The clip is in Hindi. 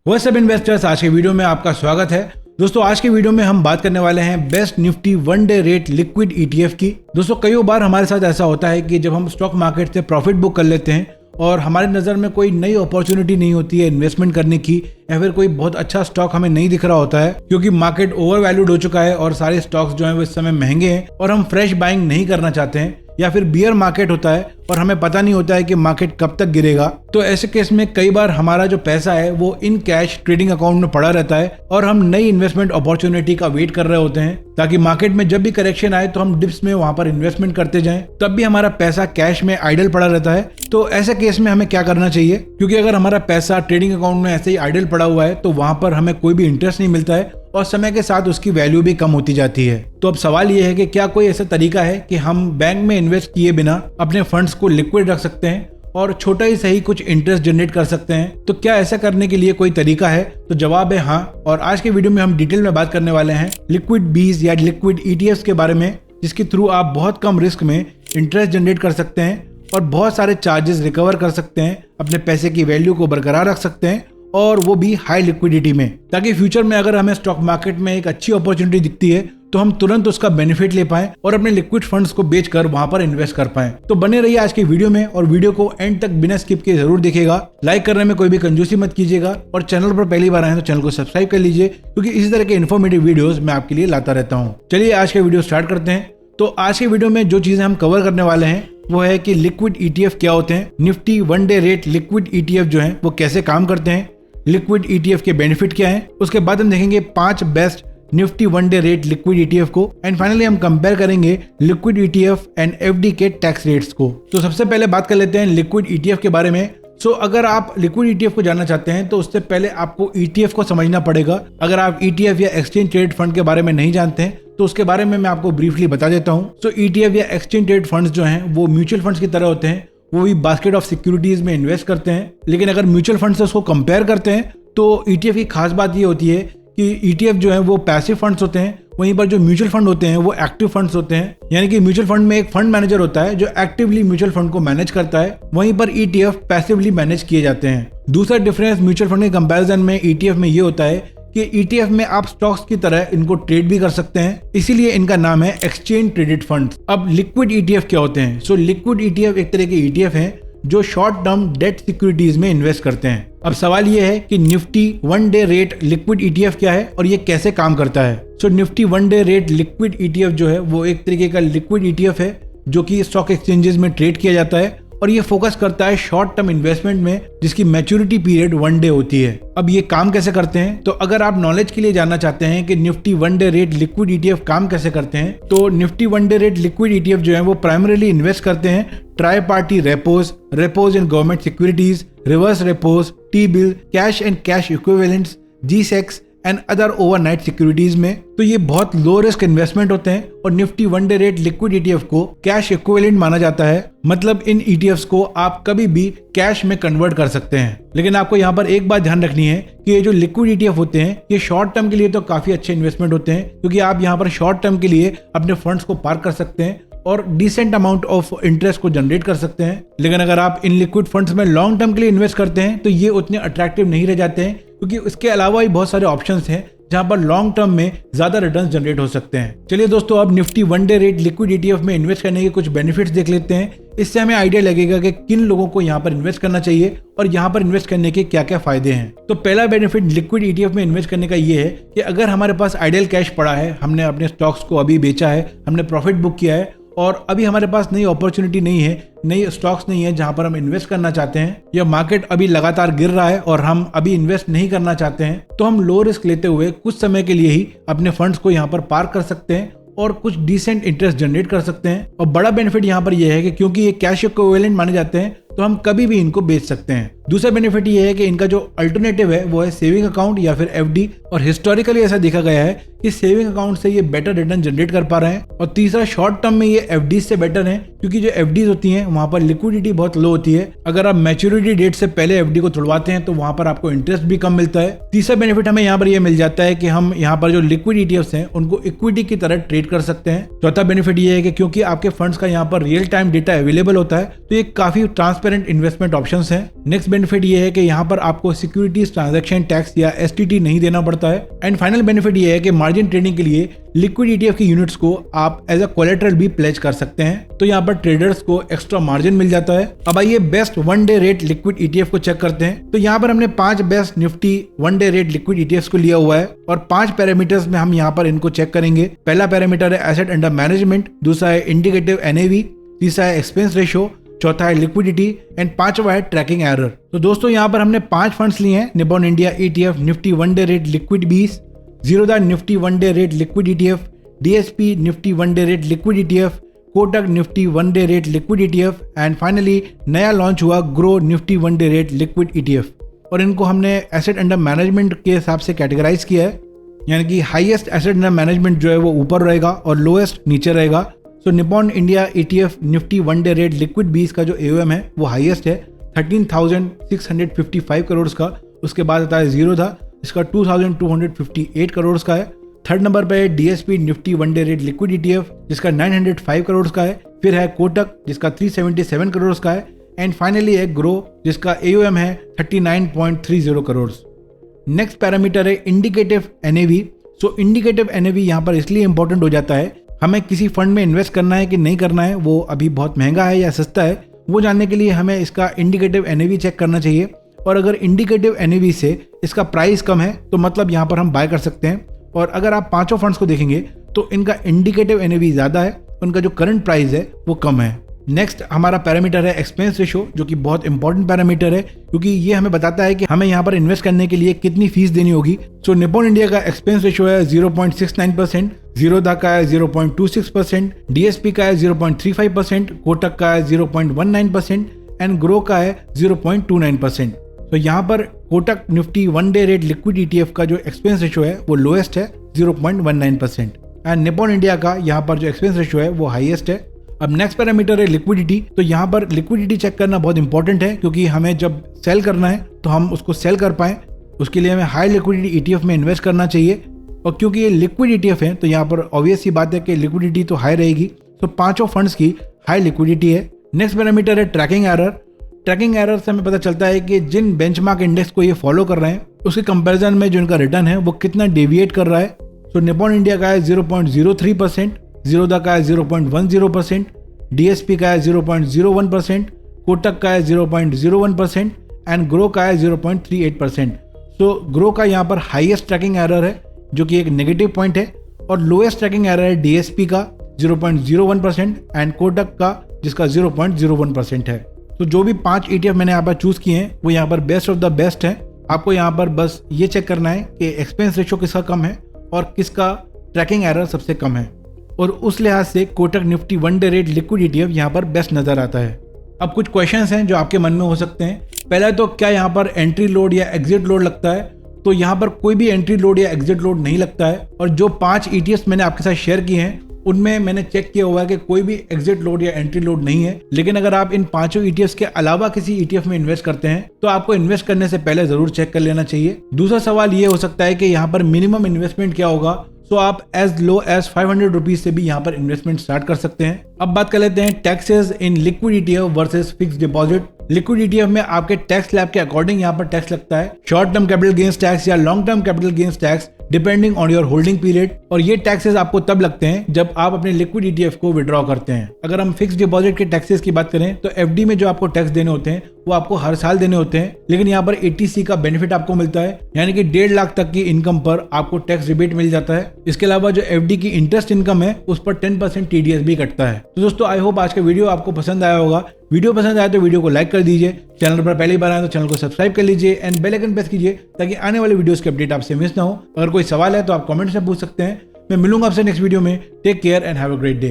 वो सब इन्वेस्टर्स, आज के वीडियो में आपका स्वागत है। दोस्तों आज के वीडियो में हम बात करने वाले हैं best Nifty one day rate liquid ETF की। दोस्तों कई बार हमारे साथ ऐसा होता है कि जब हम स्टॉक मार्केट से प्रॉफिट बुक कर लेते हैं और हमारी नज़र में कोई नई अपॉर्चुनिटी नहीं होती है इन्वेस्टमेंट करने की, या फिर कोई बहुत अच्छा स्टॉक हमें नहीं दिख रहा होता है क्योंकि मार्केट ओवर वैल्यूड हो चुका है और सारे स्टॉक्स जो हैं वो इस समय महंगे हैं और हम फ्रेश बाइंग नहीं करना चाहते हैं, या फिर बियर मार्केट होता है और हमें पता नहीं होता है कि मार्केट कब तक गिरेगा। तो ऐसे केस में कई बार हमारा जो पैसा है वो इन कैश ट्रेडिंग अकाउंट में पड़ा रहता है और हम नई इन्वेस्टमेंट अपॉर्चुनिटी का वेट कर रहे होते हैं ताकि मार्केट में जब भी करेक्शन आए तो हम डिप्स में वहां पर इन्वेस्टमेंट करते जाएं। तब भी हमारा पैसा कैश में आइडल पड़ा रहता है। तो ऐसे केस में हमें क्या करना चाहिए, क्योंकि अगर हमारा पैसा ट्रेडिंग अकाउंट में ऐसे ही आइडल पड़ा हुआ है तो वहां पर हमें कोई भी इंटरेस्ट नहीं मिलता है और समय के साथ उसकी वैल्यू भी कम होती जाती है। तो अब सवाल ये है कि क्या कोई ऐसा तरीका है कि हम बैंक में इन्वेस्ट किए बिना अपने फंड्स को लिक्विड रख सकते हैं और छोटा ही सही कुछ इंटरेस्ट जनरेट कर सकते हैं। तो क्या ऐसा करने के लिए कोई तरीका है? तो जवाब है हाँ। और आज के वीडियो में हम डिटेल में बात करने वाले हैं लिक्विड बीज या लिक्विड ईटीएफ्स के बारे में, जिसके थ्रू आप बहुत कम रिस्क में इंटरेस्ट जनरेट कर सकते हैं और बहुत सारे चार्जेस रिकवर कर सकते हैं, अपने पैसे की वैल्यू को बरकरार रख सकते हैं और वो भी हाई लिक्विडिटी में, ताकि फ्यूचर में अगर हमें स्टॉक मार्केट में एक अच्छी अपॉर्चुनिटी दिखती है तो हम तुरंत उसका बेनिफिट ले पाएं और अपने लिक्विड फंड्स को बेचकर वहां पर इन्वेस्ट कर पाएं। तो बने रहिए आज की वीडियो में और वीडियो को एंड तक बिना स्किप किए जरूर देखिएगा। लाइक करने में कोई भी कंजूसी मत कीजिएगा और चैनल पर पहली बार आए तो चैनल को सब्सक्राइब कर लीजिए, क्योंकि इसी तरह के इन्फॉर्मेटिव वीडियोस मैं आपके लिए लाता रहता हूँ। चलिए आज का वीडियो स्टार्ट करते हैं। तो आज के वीडियो में जो चीजें हम कवर करने वाले हैं वो है कि लिक्विड ईटीएफ क्या होते हैं, Nifty one day rate liquid ETF जो है वो कैसे काम करते हैं, लिक्विड ईटीएफ के बेनिफिट क्या हैं, उसके बाद हम देखेंगे 5 best Nifty one day rate liquid ETF को, एंड फाइनली हम कंपेयर करेंगे लिक्विड ईटीएफ एंड एफडी के टैक्स रेट्स को। तो सबसे पहले बात कर लेते हैं लिक्विड ईटीएफ के बारे में। अगर आप लिक्विड ईटीएफ को जानना चाहते हैं तो उससे पहले आपको ईटीएफ को समझना पड़ेगा। अगर आप ईटीएफ या एक्सचेंज ट्रेड फंड के बारे में नहीं जानते हैं तो उसके बारे में मैं आपको ब्रीफली बता देता हूँ। ईटीएफ या एक्सचेंज ट्रेड फंड्स जो हैं वो म्यूचुअल फंड्स की तरह होते हैं, वो भी बास्केट ऑफ सिक्योरिटीज में इन्वेस्ट करते हैं। लेकिन अगर म्यूचुअल फंड से उसको कंपेयर करते हैं तो ईटीएफ की खास बात ये होती है कि ईटीएफ जो है वो पैसिव फंड्स होते हैं, वहीं पर जो म्यूचुअल फंड होते हैं वो एक्टिव फंड्स होते हैं। यानी कि म्यूचुअल फंड में एक फंड मैनेजर होता है जो एक्टिवली म्यूचुअल फंड को मैनेज करता है, वहीं पर ईटीएफ पैसिवली मैनेज किए जाते हैं। दूसरा डिफरेंस म्यूचुअल फंड के कंपैरिजन में ईटीएफ में ये होता है कि ईटीएफ में आप स्टॉक्स की तरह इनको ट्रेड भी कर सकते हैं, इसीलिए इनका नाम है एक्सचेंज ट्रेडेड फंड्स। अब लिक्विड ईटीएफ क्या होते हैं? लिक्विड ईटीएफ एक तरह के ईटीएफ हैं जो शॉर्ट टर्म डेट सिक्योरिटीज में इन्वेस्ट करते हैं। अब सवाल ये है कि Nifty one day rate liquid ETF क्या है और ये कैसे काम करता है। Nifty one day rate liquid ETF जो है वो एक तरीके का लिक्विड ईटीएफ है जो कि स्टॉक एक्सचेंजेस में ट्रेड किया जाता है और ये फोकस करता है शॉर्ट टर्म इन्वेस्टमेंट में, जिसकी मैच्योरिटी पीरियड वन डे होती है। अब ये काम कैसे करते हैं? तो अगर आप नॉलेज के लिए जानना चाहते हैं कि Nifty one day rate liquid ETF काम कैसे करते हैं, तो Nifty one day rate liquid ETF जो है वो प्राइमरीली इन्वेस्ट करते हैं tri party repos in government securities, reverse repos, T bill, cash and cash equivalents, G secs and other overnight securities में। तो ये बहुत लो रिस्क इन्वेस्टमेंट होते हैं और Nifty one day rate liquid ETF को कैश इक्विवेलेंट माना जाता है, मतलब इन ईटीएफ्स को आप कभी भी कैश में कन्वर्ट कर सकते हैं। लेकिन आपको यहाँ पर एक बात ध्यान रखनी है कि ये जो लिक्विड ईटीएफ होते हैं ये शॉर्ट टर्म के लिए तो काफी अच्छे इन्वेस्टमेंट होते हैं, क्योंकि आप यहाँ पर शॉर्ट टर्म के लिए अपने फंड्स को पार्क कर सकते हैं और डिसेंट अमाउंट ऑफ इंटरेस्ट को जनरेट कर सकते हैं। लेकिन अगर आप इन लिक्विड फंड्स में लॉन्ग टर्म के लिए इन्वेस्ट करते हैं तो ये उतने अट्रैक्टिव नहीं रह जाते हैं, क्योंकि इसके अलावा भी बहुत सारे ऑप्शंस हैं जहां पर लॉन्ग टर्म में ज्यादा रिटर्न्स जनरेट हो सकते हैं। चलिए दोस्तों, अब Nifty one day rate liquid ETF में इन्वेस्ट करने के कुछ बेनिफिट्स देख लेते हैं। इससे हमें आइडिया लगेगा कि किन लोगों को यहाँ पर इन्वेस्ट करना चाहिए और यहाँ पर इन्वेस्ट करने के क्या क्या फायदे हैं। तो पहला बेनिफिट लिक्विड ईटीएफ में इन्वेस्ट करने का ये है कि अगर हमारे पास आइडियल कैश पड़ा है, हमने अपने स्टॉक्स को अभी बेचा है, हमने प्रॉफिट बुक किया है और अभी हमारे पास नई अपॉर्चुनिटी नहीं है, नई स्टॉक्स नहीं है जहां पर हम इन्वेस्ट करना चाहते हैं, या मार्केट अभी लगातार गिर रहा है और हम अभी इन्वेस्ट नहीं करना चाहते हैं, तो हम लो रिस्क लेते हुए कुछ समय के लिए ही अपने फंड्स को यहाँ पर पार्क कर सकते हैं और कुछ डिसेंट इंटरेस्ट जनरेट कर सकते हैं। और बड़ा बेनिफिट यहाँ पर यह है कि क्योंकि ये कैश इक्विवेलेंट माने जाते हैं तो हम कभी भी इनको बेच सकते हैं। दूसरा बेनिफिट ये है कि इनका जो अल्टरनेटिव है वो है सेविंग अकाउंट या फिर एफडी, और हिस्टोरिकली ऐसा देखा गया है कि सेविंग अकाउंट से ये बेटर रिटर्न जनरेट कर पा रहे हैं। और तीसरा, शॉर्ट टर्म में ये एफडी से बेटर है, क्योंकि जो एफडीज होती हैं वहां पर लिक्विडिटी बहुत लो होती है। अगर आप मैच्योरिटी डेट से पहले एफडी को तुड़वाते हैं तो वहां पर आपको इंटरेस्ट भी कम मिलता है। तीसरा बेनिफिट हमें यहाँ पर यह मिल जाता है कि हम यहाँ पर जो लिक्विड ईटीएफ्स हैं उनको इक्विटी की तरह ट्रेड कर सकते हैं। चौथा बेनिफिट ये है कि क्योंकि आपके फंड्स का यहाँ पर रियल टाइम डेटा अवेलेबल होता है तो ये काफी ट्रांसपेरेंट इन्वेस्टमेंट ऑप्शंस हैं। नेक्स्ट बेनिफिट ये है कि यहाँ पर आपको सिक्योरिटीज ट्रांजैक्शन टैक्स या STT नहीं देना पड़ता है। एंड फाइनल बेनिफिट ये है कि मार्जिन ट्रेडिंग के लिए लिक्विड ETF की यूनिट्स को आप एज अ कोलेटरल भी प्लेज कर सकते हैं, तो यहाँ पर ट्रेडर्स को एक्स्ट्रा मार्जिन मिल जाता है। अब आइए best one day rate liquid ETF को चेक करते हैं। तो यहाँ पर हमने 5 best Nifty one day rate liquid ETFs को लिया हुआ है और 5 पैरामीटर्स में हम यहाँ पर इनको चेक करेंगे। पहला पैरामीटर है एसेट अंडर मैनेजमेंट, दूसरा है इंडिकेटिव NAV, तीसरा है एक्सपेंस रेशियो, चौथा है लिक्विडिटी एंड पांचवा है ट्रैकिंग एरर। तो दोस्तों यहाँ पर हमने 5 फंड्स लिए हैं। Nippon India ETF Nifty one day rate liquid 20, Zerodha Nifty one day rate liquid ETF, DSP Nifty one day rate liquid ETF, Kotak Nifty one day rate liquid ETF and finally नया लॉन्च हुआ grow Nifty one day rate liquid ETF। और इनको हमने एसेट अंडर मैनेजमेंट के हिसाब से कैटेगराइज किया है, यानी कि हाईएस्ट एसेट अंडर मैनेजमेंट जो है वो ऊपर रहेगा और लोएस्ट नीचे रहेगा। So Nippon India ETF Nifty one day rate liquid 20 का जो AUM है वो हाईएस्ट है 13,655 करोड़ का। उसके बाद आता है जीरोधा, इसका 2,258 करोड़ का है। थर्ड नंबर पे है DSP Nifty one day rate liquid ETF जिसका 905 करोड़ का है। फिर है कोटक जिसका 377 करोड़ का है एंड फाइनली है ग्रो जिसका AUM है 39.30 करोड़। नेक्स्ट पैरामीटर है इंडिकेटिव NAV। सो इंडिकेटिव NAV यहाँ पर इसलिए इंपॉर्टेंट हो जाता है, हमें किसी फंड में इन्वेस्ट करना है कि नहीं करना है, वो अभी बहुत महंगा है या सस्ता है, वो जानने के लिए हमें इसका इंडिकेटिव NAV चेक करना चाहिए। और अगर इंडिकेटिव NAV से इसका प्राइस कम है तो मतलब यहाँ पर हम बाय कर सकते हैं। और अगर आप 5 फंड्स को देखेंगे तो इनका इंडिकेटिव NAV ज़्यादा है, उनका जो करंट प्राइस है वो कम है। नेक्स्ट हमारा पैरामीटर है एक्सपेंस रेशियो, जो कि बहुत इंपॉर्टेंट पैरामीटर है क्योंकि ये हमें बताता है कि हमें यहाँ पर इन्वेस्ट करने के लिए कितनी फीस देनी होगी। सो निप्पॉन इंडिया का एक्सपेंस रेशियो है 0.69%, जीरोधा का है 0.26%, DSP का है 0.35%, कोटक का है 0.19% एंड ग्रो का है 0.29%। तो यहाँ पर Kotak Nifty one day rate liquid ETF का जो एक्सपेंस रेशियो है वो लोएस्ट है 0.19% एंड निप्पॉन इंडिया का यहाँ पर जो एक्सपेंस रेशियो है वो हाईएस्ट है। अब नेक्स्ट पैरामीटर है लिक्विडिटी। तो यहाँ पर लिक्विडिटी चेक करना बहुत इंपॉर्टेंट है क्योंकि हमें जब सेल करना है तो हम उसको सेल कर पाएं, उसके लिए हमें हाई लिक्विडिटी ETF में इन्वेस्ट करना चाहिए। और क्योंकि ये लिक्विड ETF है तो यहाँ पर ऑब्वियस सी बात है कि लिक्विडिटी तो हाई रहेगी। तो 5 फंड्स की हाई लिक्विडिटी है। नेक्स्ट पैरामीटर है ट्रैकिंग एरर। ट्रैकिंग एरर से हमें पता चलता है कि जिन बेंचमार्क इंडेक्स को ये फॉलो कर रहे हैं उसके कंपैरिजन में जो इनका रिटर्न है वो कितना डेविएट कर रहा है। तो निप्पॉन इंडिया का है 0.03%, जीरोधा का है 0.10%, DSP का है 0.01%, कोटक का है 0.01% एंड ग्रो का है 0.38%। सो ग्रो का यहाँ पर हाईएस्ट ट्रैकिंग एरर है जो कि एक नेगेटिव पॉइंट है और लोएस्ट ट्रैकिंग एरर है DSP का 0.01% एंड कोटक का जिसका 0.01% है। तो जो भी 5 ETF मैंने यहाँ पर चूज किए हैं वो यहाँ पर बेस्ट ऑफ द बेस्ट है। आपको यहाँ पर बस ये चेक करना है कि एक्सपेंस रेशियो किसका कम है और किसका ट्रैकिंग एरर सबसे कम है, और उस लिहाज से Kotak Nifty one day rate liquid ETF यहाँ पर बेस्ट नजर आता है। अब कुछ क्वेश्चंस हैं जो आपके मन में हो सकते हैं। पहला तो क्या यहाँ पर एंट्री लोड या एग्जिट लोड लगता है? तो यहाँ पर कोई भी एंट्री लोड या एग्जिट लोड नहीं लगता है। और जो 5 ETFs मैंने आपके साथ शेयर किए हैं उनमें मैंने चेक किया हुआ है कि कोई भी एग्जिट लोड या एंट्री लोड नहीं है। लेकिन अगर आप इन 5 ETFs के अलावा किसी ETF में इन्वेस्ट करते हैं तो आपको इन्वेस्ट करने से पहले जरूर चेक कर लेना चाहिए। दूसरा सवाल ये हो सकता है कि यहाँ पर मिनिमम इन्वेस्टमेंट क्या होगा। तो आप एज लो एज 500 रुपीज से भी यहाँ पर इन्वेस्टमेंट स्टार्ट कर सकते हैं। अब बात कर लेते हैं taxes in liquid ETF versus fixed deposit. Liquid ETF में आपके टैक्स स्लैब के अकॉर्डिंग यहाँ पर टैक्स लगता है, short term capital gains tax या long term capital gains tax depending on your holding period. और ये टैक्सेस आपको तब लगते हैं जब आप अपने लिक्विड ETF को विड्रॉ करते हैं। अगर हम फिक्स्ड डिपॉजिट के टैक्सेस की बात करें तो FD में जो आपको टैक्स देने होते हैं वो आपको हर साल देने होते हैं, लेकिन यहाँ पर 80C का बेनिफिट आपको मिलता है, यानी कि 1.5 लाख तक की इनकम पर आपको टैक्स रिबेट मिल जाता है। इसके अलावा जो FD की इंटरेस्ट इनकम है उस पर 10% TDS भी कटता है। तो दोस्तों आई होप आज का वीडियो आपको पसंद आया होगा। वीडियो पसंद आया तो वीडियो को लाइक कर दीजिए, चैनल पर पहली बार आए तो चैनल को सब्सक्राइब कर लीजिए एंड बेल आइकन प्रेस कीजिए ताकि आने वाले वीडियोस के अपडेट आपसे मिस ना हो। अगर कोई सवाल है तो आप कमेंट्स में पूछ सकते हैं। मैं मिलूंगा आपसे नेक्स्ट वीडियो में। Take care and have a great day.